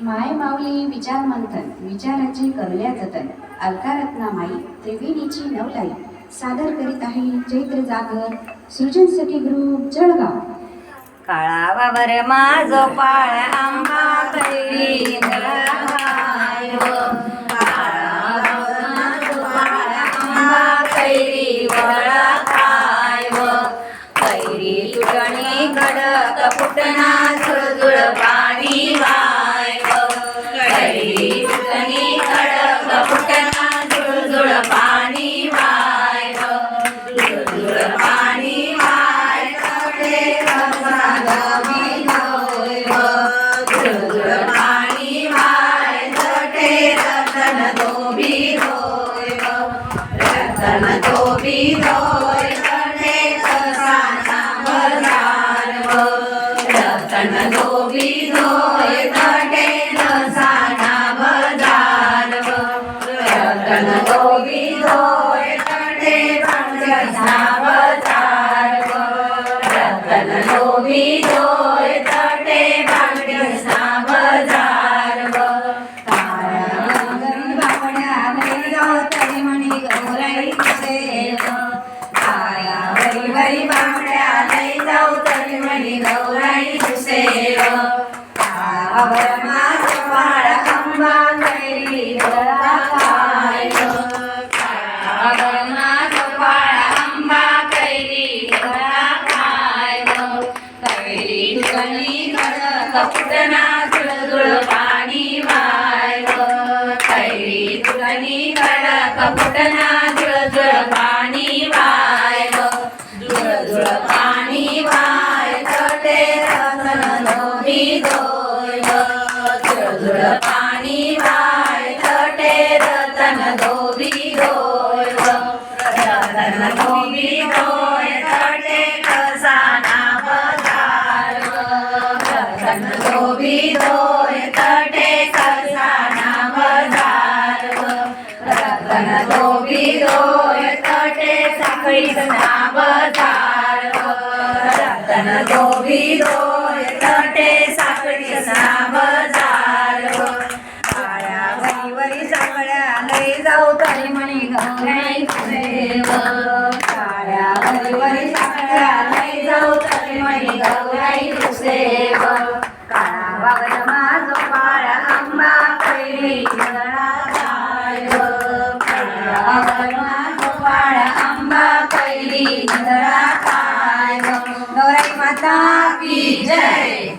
माय माऊली विचार मंथन विचाराचे करूया जतन अलकारत्ना माई त्रिवेणीची नवलाई सादर करीत आहे चैत्र जागर सृजन सखी ग्रुप जळगाव. काळावर माझो पाळ आंबा कैरी काळावर माझो पाळ आंबा कैरी वळा खाय कैरी तुटणी कडक फुटना झुळझुळ पाणी वाय कैरी तुटणी कडक फुटना झुळझुळ पाणी वाय झुळझुळ पाणी वाय झुळझुळ पाणी वाय तटे रतन धोबी धोय रतन धोबी धोय तटे कसाना बजार रतन धोबी धोय तटे कसाना बजार रतन धोबी धोय तटे कसाना बजार रतन धोबी धोय तटे कसाना बजार तरी म्हणी गौराई सेव काळ्यावरी वरी बांगड्या लई जाऊ तरी म्हणी गौराई सेव काळावर माझा पाळ आंबा कैरी वळा खाय काळावर माझा पाळ आंबा कैरी वळा खाय कैरी तुटणी कडक फुटना झुळझुळ पाणी वाय कैरी तुटणी कडक फुटना झुळझुळ पाणी वाय झुळझुळ पाणी वाय तटे रतन धोबी धोय झुळझुळ पाणी वाय तटे रतन धोबी धोय रतन धोबी धोय तटे कसाना बजार रतन धोबी धोय तटे कसाना बजार रतन धोबी धोय तटे साखळीचा बजार रतन धोबी धोय तटे साखळीचा बजार काळ्या वरी चांगल्या लई जाऊ तरी म्हणी गौराई सेव काळ्या वरी चांगल्या लई जाऊ तरी म्हणी गौराई सेव काळावर माझो पाळ आंबा कैरी वळा खाय काळावर माझो पाळ आंबा कैरी वळा खाय गौराई माता की जय.